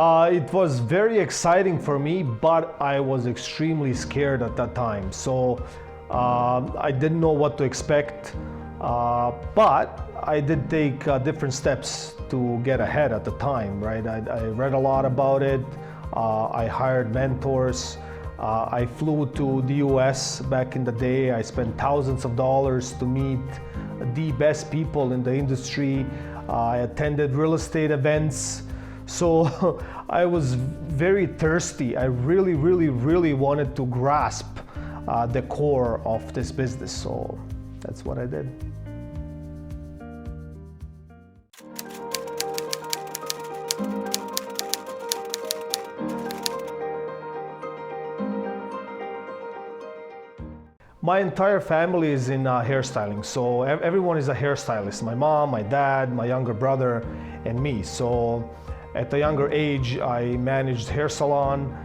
It was very exciting for me, but I was extremely scared at that time. So I didn't know what to expect, but I did take different steps to get ahead at the time, right? I read a lot about it. I hired mentors. I flew to the US back in the day. I spent thousands of dollars to meet the best people in the industry. I attended real estate events. So I was very thirsty. I really wanted to grasp the core of this business. So that's what I did. My entire family is in hairstyling, so everyone is a hairstylist. My mom, my dad, my younger brother, and me. So at a younger age, I managed hair salon.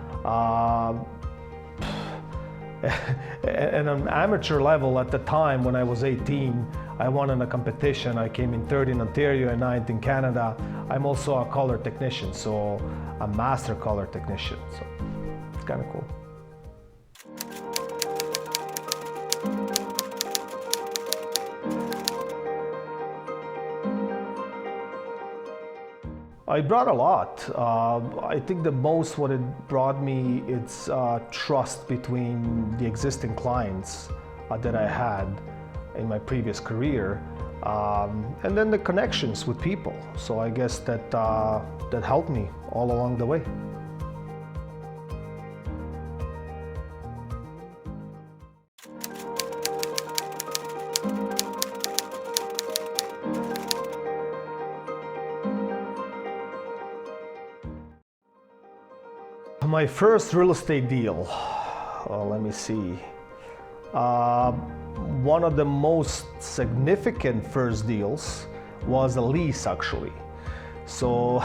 At an amateur level at the time, when I was 18, I won in a competition. I came in third in Ontario and ninth in Canada. I'm also a color technician, so a master color technician. So it's kind of cool. I brought a lot. I think the most what it brought me, it's trust between the existing clients that I had in my previous career, and then the connections with people. So I guess that that helped me all along the way. My first real estate deal, let me see. One of the most significant first deals was a lease, actually. So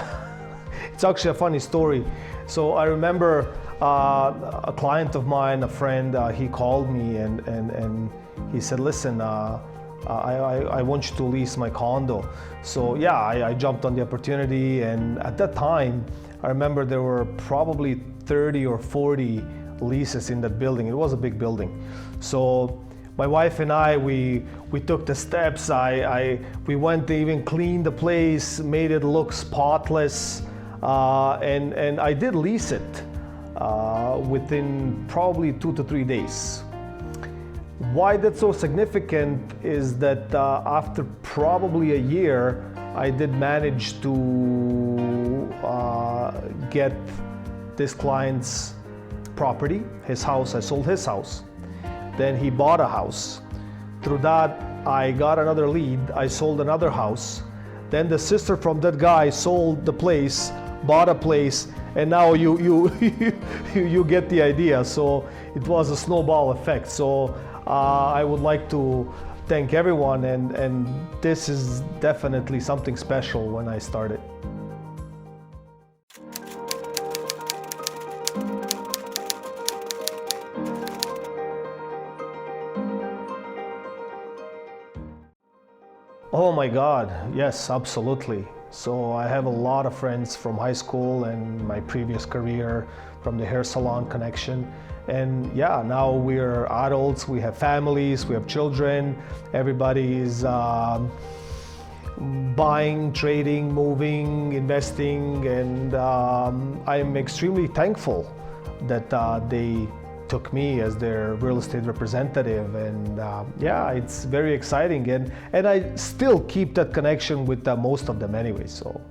it's actually a funny story. So I remember a client of mine, a friend, he called me and he said, listen, I want you to lease my condo. So yeah, I jumped on the opportunity, and at that time, I remember there were probably 30 or 40 leases in that building. It was a big building. So my wife and I, we took the steps. We went to even clean the place, made it look spotless, and I did lease it within probably 2 to 3 days. Why that's so significant is that after probably a year, I did manage to get this client's property, his house. I sold his house. Then he bought a house. Through that, I got another lead. I sold another house. Then the sister from that guy sold the place, bought a place, and now you get the idea. So it was a snowball effect. So I would like to thank everyone, and this is definitely something special when I started. Oh my God, yes, absolutely. So I have a lot of friends from high school and my previous career from the hair salon connection. And yeah, now we're adults, we have families, we have children. Everybody is buying, trading, moving, investing, and I'm extremely thankful that they took me as their real estate representative, and yeah, it's very exciting, and I still keep that connection with most of them anyway. So.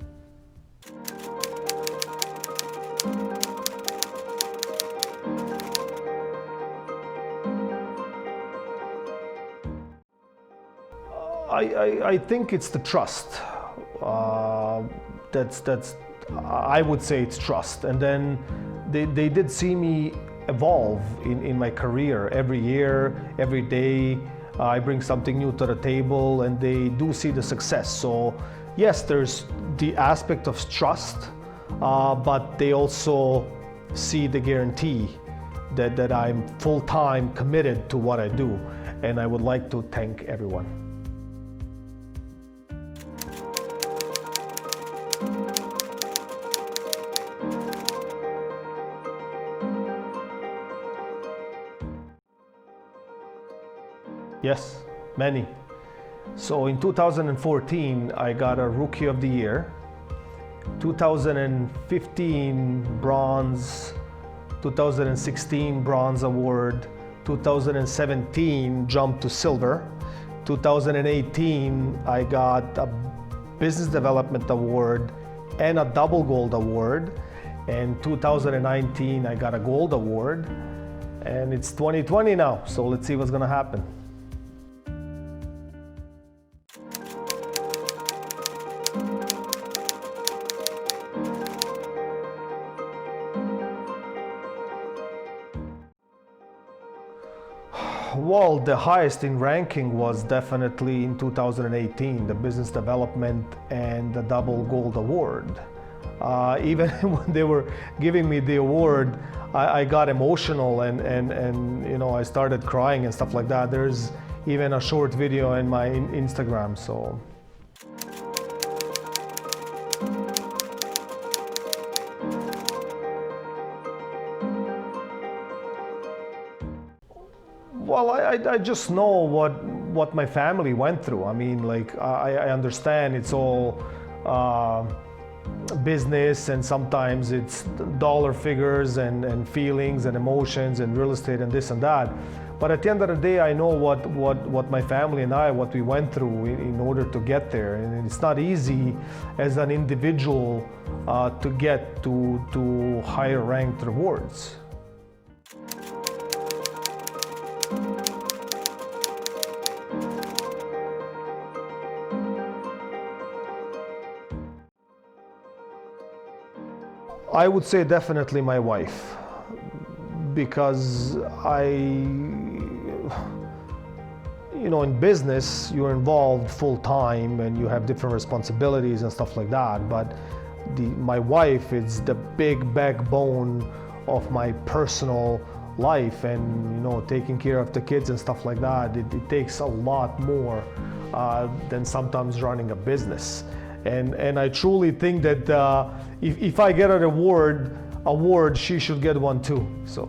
I think it's the trust. That's I would say it's trust, and then they did see me evolve in my career. Every year, every day, I bring something new to the table, and they do see the success. So yes, there's the aspect of trust, but they also see the guarantee that I'm full-time committed to what I do, and I would like to thank everyone. Yes, many. So in 2014, I got a Rookie of the Year. 2015 bronze, 2016 bronze award, 2017 jumped to silver. 2018 I got a business development award and a double gold award, and 2019 I got a gold award, and it's 2020 now, so let's see what's gonna happen. Well, the highest in ranking was definitely in 2018, the business development and the double gold award. Even when they were giving me the award, I got emotional and I started crying and stuff like that. There's even a short video in my Instagram. So. Well, I just know what my family went through. I mean, like, I understand it's all business, and sometimes it's dollar figures and feelings and emotions and real estate and this and that. But at the end of the day, I know what my family and what we went through in order to get there. And it's not easy as an individual to get to higher ranked rewards. I would say definitely my wife, because in business, you're involved full time and you have different responsibilities and stuff like that. But my wife is the big backbone of my personal life, and taking care of the kids and stuff like that. It takes a lot more than sometimes running a business. And I truly think that if I get an award, she should get one too. So.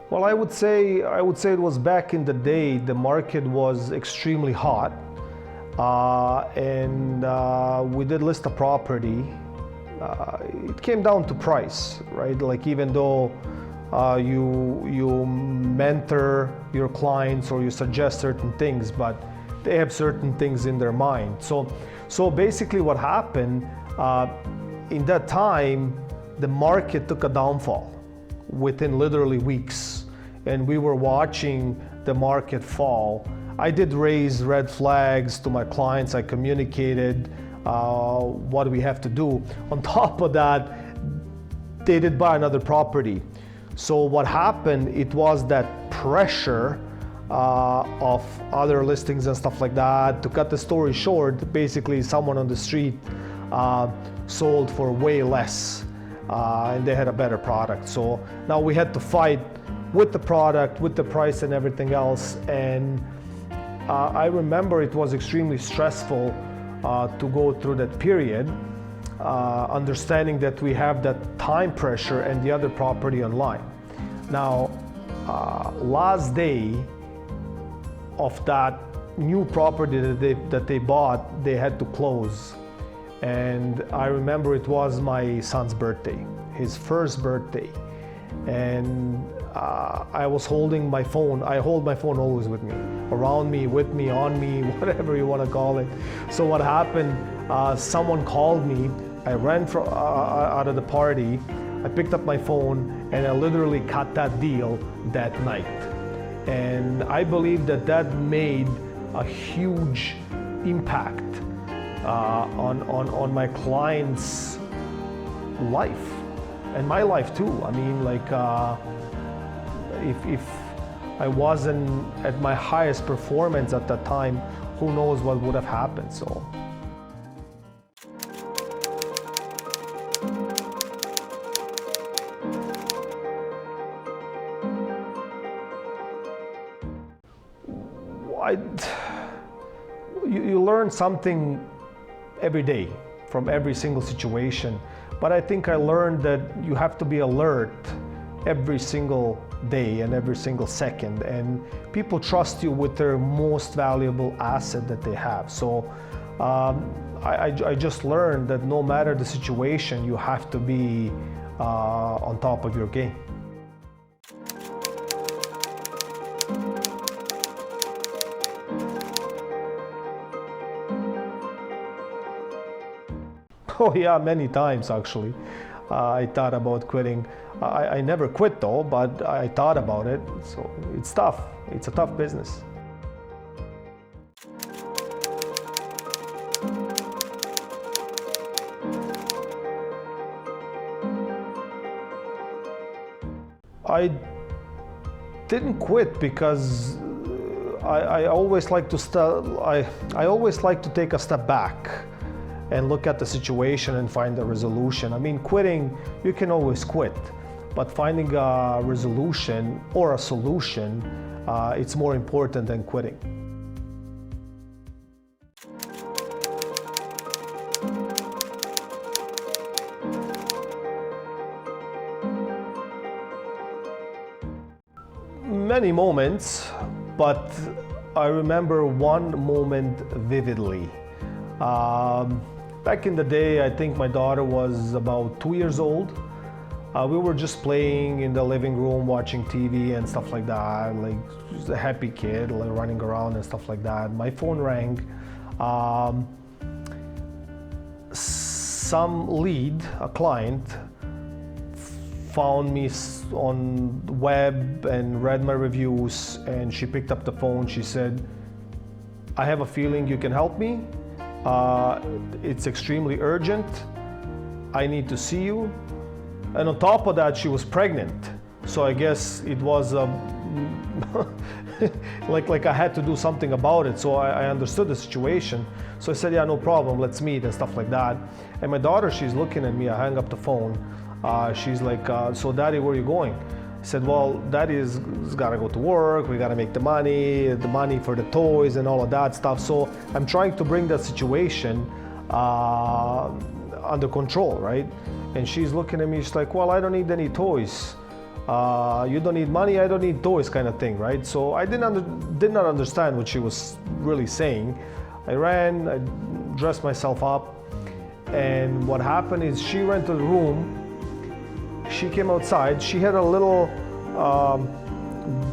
Well, I would say it was back in the day. The market was extremely hot, and we did list a property. It came down to price, right? Like, even though you mentor your clients or you suggest certain things, but they have certain things in their mind. So basically what happened in that time, the market took a downfall within literally weeks, and we were watching the market fall. I did raise red flags to my clients. I communicated what we have to do. On top of that, they did buy another property. So what happened, it was that pressure of other listings and stuff like that. To cut the story short, basically someone on the street sold for way less, and they had a better product. So now we had to fight with the product, with the price and everything else. And I remember it was extremely stressful to go through that period, understanding that we have that time pressure and the other property online. Now, last day of that new property that they bought, they had to close. And I remember it was my son's birthday, his first birthday. And I was holding my phone. I hold my phone always with me, around me, with me, on me, whatever you want to call it. So what happened, someone called me. I ran out of the party. I picked up my phone and I literally cut that deal that night. And I believe that made a huge impact on my client's life and my life too. I mean, like, if I wasn't at my highest performance at that time, who knows what would have happened. So. you learn something every day from every single situation. But I think I learned that you have to be alert every single day and every single second, and people trust you with their most valuable asset that they have. So I just learned that no matter the situation, you have to be on top of your game. Oh yeah, many times actually. I thought about quitting. I never quit though, but I thought about it. So it's tough. It's a tough business. I didn't quit because I always like to I always like to take a step back and look at the situation and find a resolution. I mean, quitting, you can always quit, but finding a resolution or a solution, it's more important than quitting. Many moments, but I remember one moment vividly. Back in the day, I think my daughter was about 2 years old. We were just playing in the living room, watching TV and stuff like that, like just a happy kid, like running around and stuff like that. My phone rang. Some lead, a client, found me on the web and read my reviews, and she picked up the phone. She said, "I have a feeling you can help me. It's extremely urgent. I need to see you." And on top of that, she was pregnant. So I guess it was like I had to do something about it. So I understood the situation. So I said, "Yeah, no problem. Let's meet," and stuff like that. And my daughter, she's looking at me. I hang up the phone. She's like, "So Daddy, where are you going?" I said, "Well, Daddy's got to go to work. We got to make the money for the toys and all of that stuff." So I'm trying to bring that situation under control, right? And she's looking at me. She's like, "Well, I don't need any toys. You don't need money. I don't need toys," kind of thing, right? So I did not understand what she was really saying. I ran. I dressed myself up, and what happened is she ran to the room. She came outside. She had a little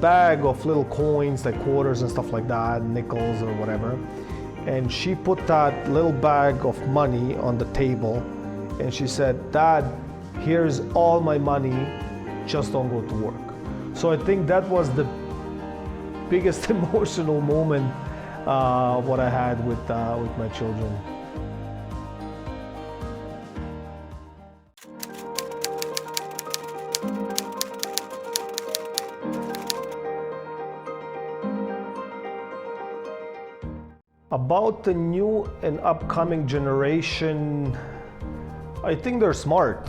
bag of little coins, like quarters and stuff like that, nickels or whatever. And she put that little bag of money on the table, and she said, "Dad, here's all my money. Just don't go to work." So I think that was the biggest emotional moment what I had with my children. About the new and upcoming generation, I think they're smart.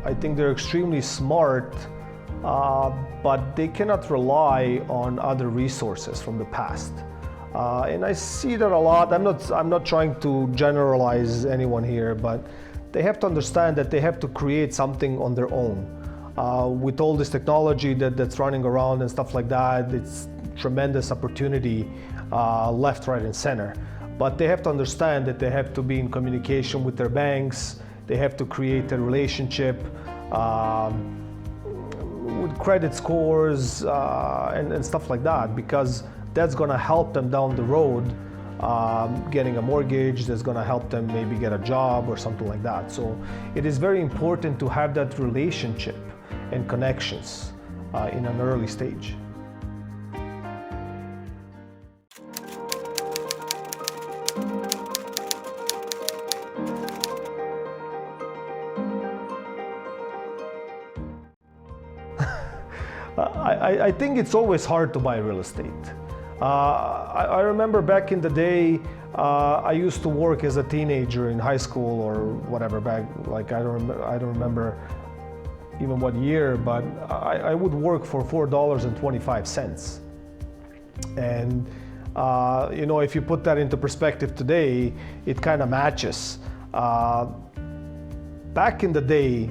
I think they're extremely smart, but they cannot rely on other resources from the past. And I see that a lot. I'm not trying to generalize anyone here, but they have to understand that they have to create something on their own. With all this technology that's running around and stuff like that, it's tremendous opportunity left, right, and center. But they have to understand that they have to be in communication with their banks. They have to create a relationship with credit scores and stuff like that, because that's going to help them down the road getting a mortgage. That's going to help them maybe get a job or something like that. So it is very important to have that relationship and connections in an early stage. I think it's always hard to buy real estate. I remember back in the day, I used to work as a teenager in high school or whatever back, like I don't remember even what year, but I would work for $4.25. And If you put that into perspective today, it kind of matches. Back in the day,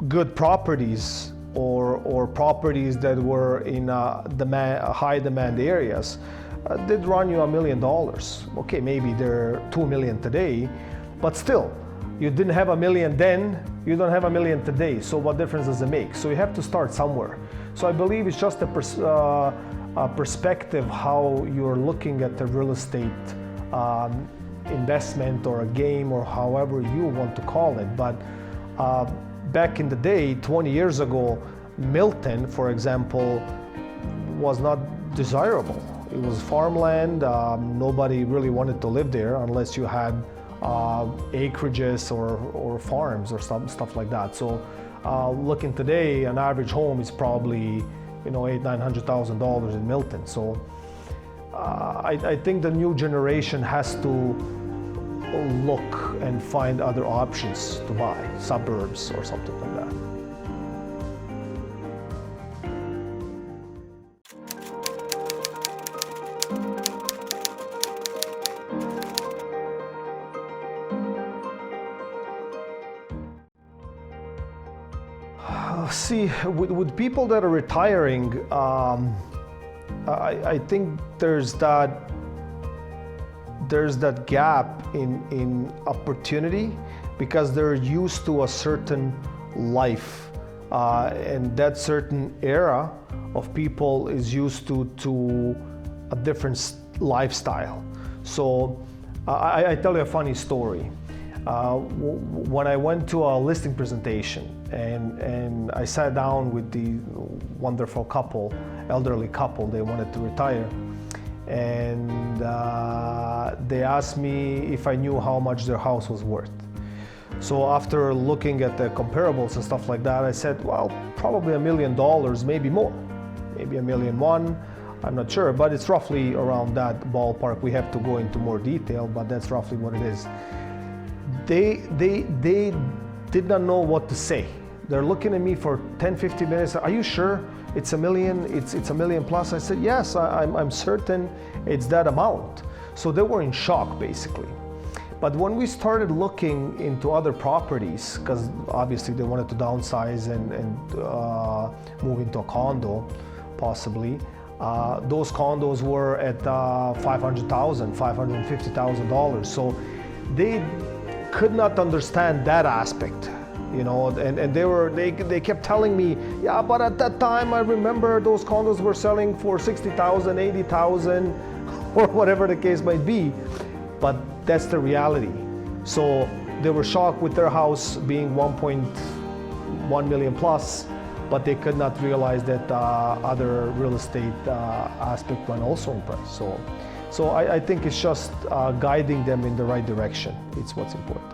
good properties or properties that were in high demand areas did run you $1 million. Okay, maybe they're 2 million today, but still, you didn't have $1 million then, you don't have $1 million today. So what difference does it make? So you have to start somewhere. So I believe it's just a perspective how you're looking at the real estate investment or a game or however you want to call it. But back in the day, 20 years ago, Milton, for example, was not desirable. It was farmland. Nobody really wanted to live there unless you had acreages or farms or stuff like that. So looking today, an average home is probably $800,000-900,000 in Milton. So I think the new generation has to look and find other options to buy, suburbs or something like that. See, with people that are retiring, I think there's that gap in opportunity because they're used to a certain life, and that certain era of people is used to a different lifestyle. So I tell you a funny story. When I went to a listing presentation and I sat down with the wonderful couple, elderly couple, they wanted to retire, and they asked me if I knew how much their house was worth. So after looking at the comparables and stuff like that, I said, well, probably $1 million, maybe more, maybe $1.1 million, I'm not sure, but it's roughly around that ballpark. We have to go into more detail, but that's roughly what it is. They did not know what to say. They're looking at me for 10-15 minutes. Are you sure it's $1 million? It's $1 million plus? I said, yes, I'm certain it's that amount. So they were in shock, basically. But when we started looking into other properties, because obviously they wanted to downsize and move into a condo, possibly, those condos were at $500,000, $550,000. So they could not understand that aspect, and they kept telling me, yeah, but at that time I remember those condos were selling for $60,000, $80,000, or whatever the case might be. But that's the reality. So they were shocked with their house being 1.1 million plus, but they could not realize that other real estate aspect went also in price. So I think it's just guiding them in the right direction. It's what's important.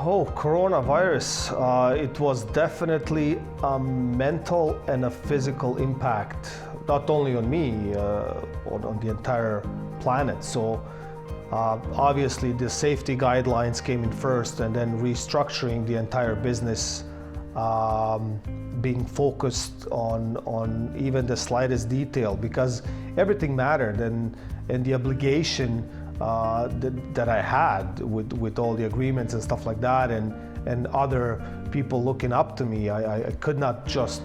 Oh, coronavirus. It was definitely a mental and a physical impact, not only on me, on the entire planet. So obviously the safety guidelines came in first, and then restructuring the entire business, being focused on even the slightest detail, because everything mattered, and the obligation that I had with all the agreements and stuff like that, and other people looking up to me, I could not just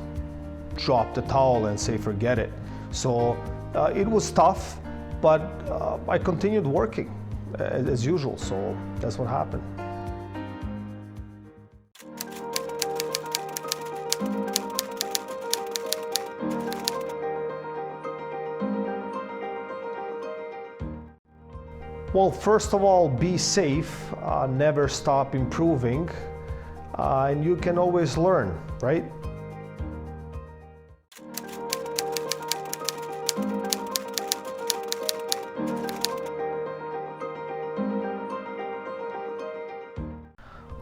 drop the towel and say forget it. So it was tough, but I continued working as usual, so that's what happened. Well, first of all, be safe, never stop improving, and you can always learn, right?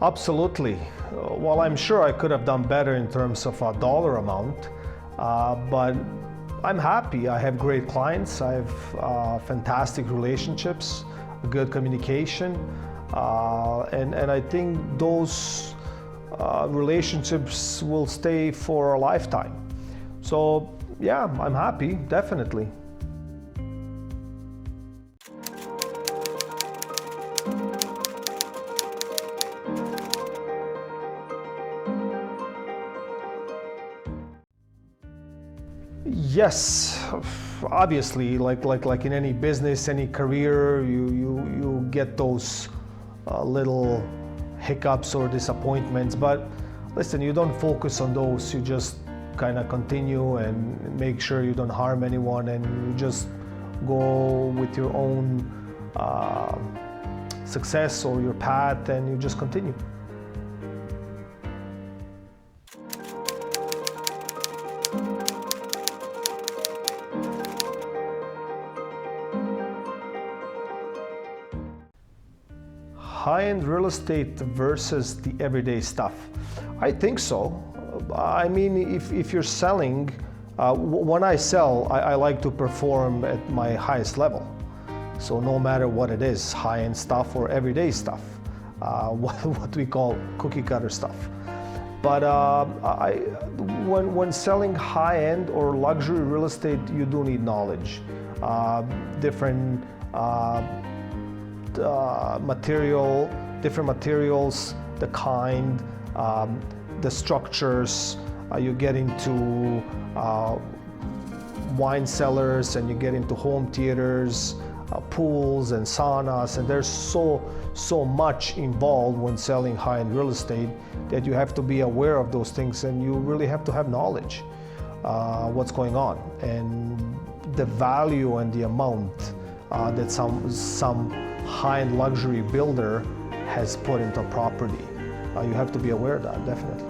Absolutely. Well, I'm sure I could have done better in terms of a dollar amount, but I'm happy. I have great clients. I have fantastic relationships. good communication, and I think those relationships will stay for a lifetime. So yeah, I'm happy, definitely. Yes, obviously, like in any business, any career, you get those little hiccups or disappointments. But listen, you don't focus on those. You just kind of continue and make sure you don't harm anyone, and you just go with your own success or your path, and you just continue. High-end real estate versus the everyday stuff. I think so. I mean, if you're selling, when I sell, I like to perform at my highest level. So no matter what it is, high-end stuff or everyday stuff, what we call cookie cutter stuff. But when selling high-end or luxury real estate, you do need knowledge. Different materials, the kind, the structures. You get into wine cellars, and you get into home theaters, pools and saunas, and there's so much involved when selling high-end real estate that you have to be aware of those things, and you really have to have knowledge what's going on and the value and the amount that some high-end luxury builder has put into property. You have to be aware of that, definitely.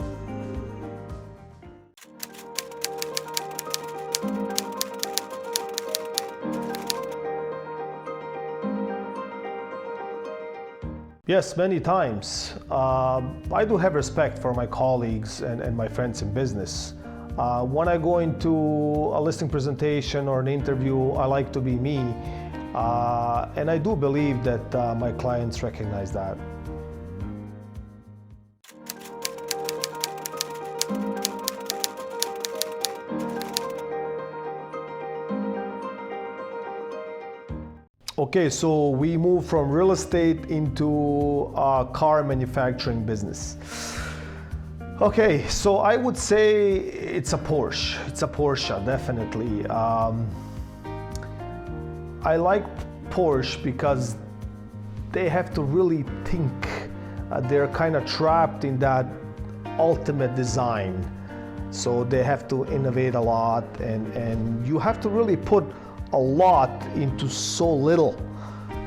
Yes, many times. I do have respect for my colleagues and my friends in business. When I go into a listing presentation or an interview, I like to be me. And I do believe that my clients recognize that. Okay, so we move from real estate into car manufacturing business. Okay, so I would say it's a Porsche. It's a Porsche, definitely. I like Porsche because they have to really think. They're kind of trapped in that ultimate design. So they have to innovate a lot, and you have to really put a lot into so little.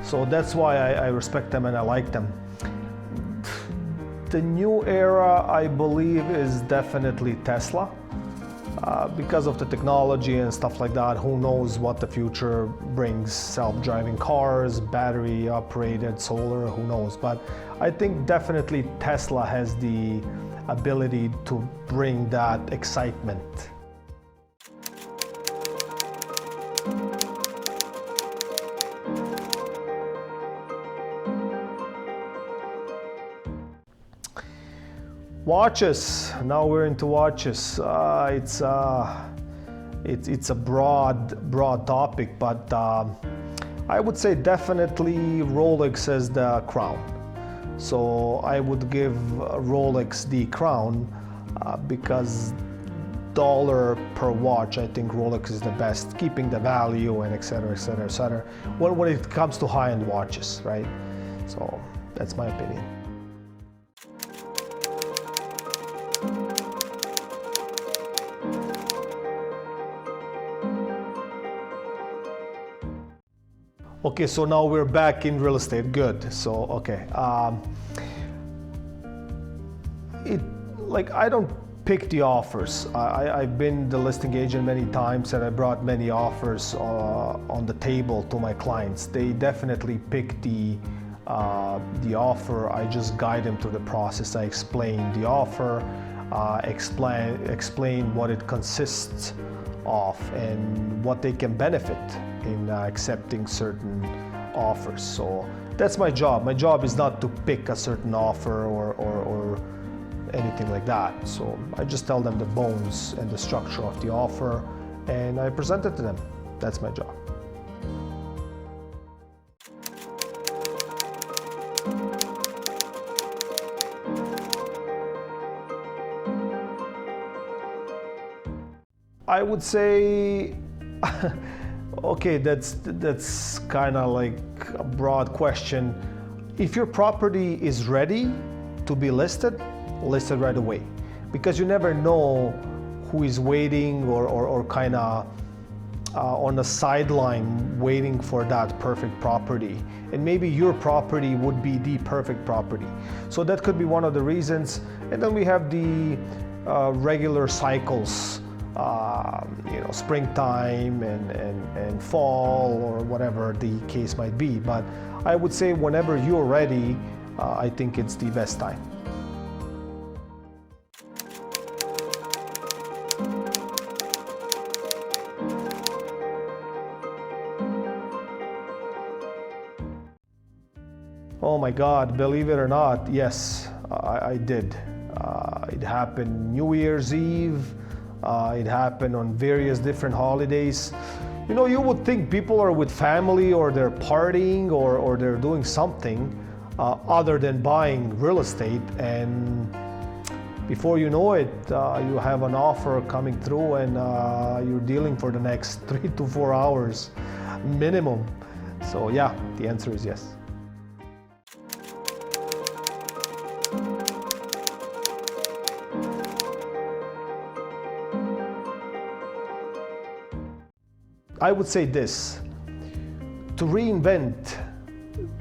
So that's why I respect them and I like them. The new era, I believe, is definitely Tesla. Because of the technology and stuff like that, who knows what the future brings, self-driving cars, battery operated, solar, who knows. But I think definitely Tesla has the ability to bring that excitement. Watches. Now we're into watches. It's a broad topic, but I would say definitely Rolex as the crown. So I would give Rolex the crown because dollar per watch, I think Rolex is the best, keeping the value and et cetera, et cetera, et cetera. When it comes to high-end watches, right? So that's my opinion. Okay, so now we're back in real estate. Good. So okay, I don't pick the offers. I've been the listing agent many times, and I brought many offers on the table to my clients. They definitely pick the offer. I just guide them through the process. I explain the offer, explain what it consists of and what they can benefit in accepting certain offers. So that's my job. My job is not to pick a certain offer or anything like that. So I just tell them the bones and the structure of the offer, and I present it to them. That's my job. I would say, okay, that's kind of like a broad question. If your property is ready to be listed right away, because you never know who is waiting or kind of on the sideline waiting for that perfect property. And maybe your property would be the perfect property. So that could be one of the reasons. And then we have the regular cycles, springtime and fall, or whatever the case might be. But I would say whenever you're ready, I think it's the best time. Oh my God, believe it or not, yes, I did. It happened New Year's Eve. It happened on various different holidays. You would think people are with family, or they're partying, or they're doing something other than buying real estate, and before you know it, you have an offer coming through, and you're dealing for the next 3 to 4 hours minimum. So yeah, the answer is yes. I would say this: to reinvent,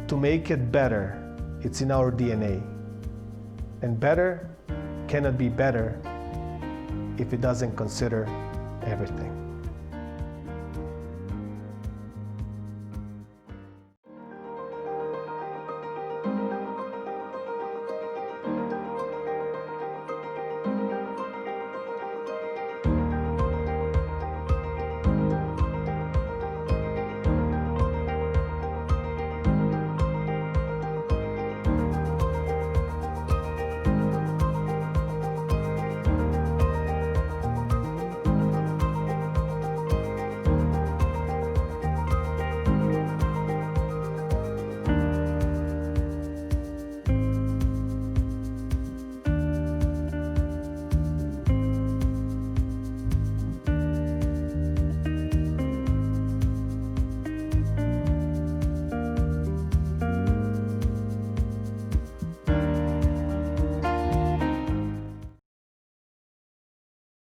to make it better, it's in our DNA. And better cannot be better if it doesn't consider everything.